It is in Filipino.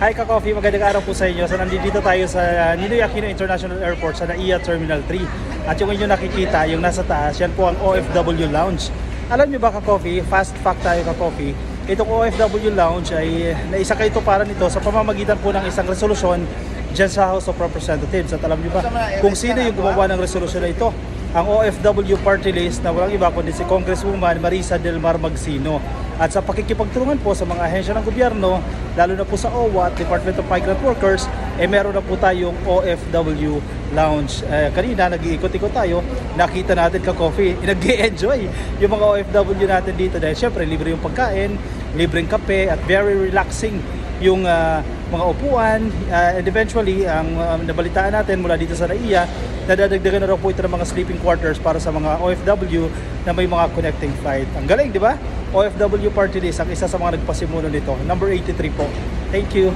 Hi ka-coffee, magandang araw po sa inyo. So nandito tayo sa Ninoy Aquino International Airport sa NAIA Terminal 3. At yung inyo nakikita, yung nasa taas, yan po ang OFW Lounge. Alam nyo ba ka-coffee, fast fact tayo ka-coffee, itong OFW Lounge ay naisakay ito para nito sa pamamagitan po ng isang resolusyon dyan sa House of Representatives. At alam nyo ba kung sino yung gumawa ng resolusyon na ito? Ang OFW party list na walang iba kundi si Congresswoman Marisa Del Mar Magsino. At sa pakikipagtulungan po sa mga ahensya ng gobyerno, lalo na po sa OWA at Department of Migrant Workers, meron na po tayong OFW Lounge. Kanina nag-iikot-ikot tayo, nakita natin ka-coffee, nag-enjoy yung mga OFW natin dito dahil syempre libre yung pagkain, libreng kape at very relaxing yung mga upuan. And eventually, ang nabalitaan natin mula dito sa NAIA, nadadagdagan na raw po ito ng mga sleeping quarters para sa mga OFW na may mga connecting flight. Ang galing, di ba? OFW Party List, ang isa sa mga nagpasimuno nito. Number 83 po. Thank you.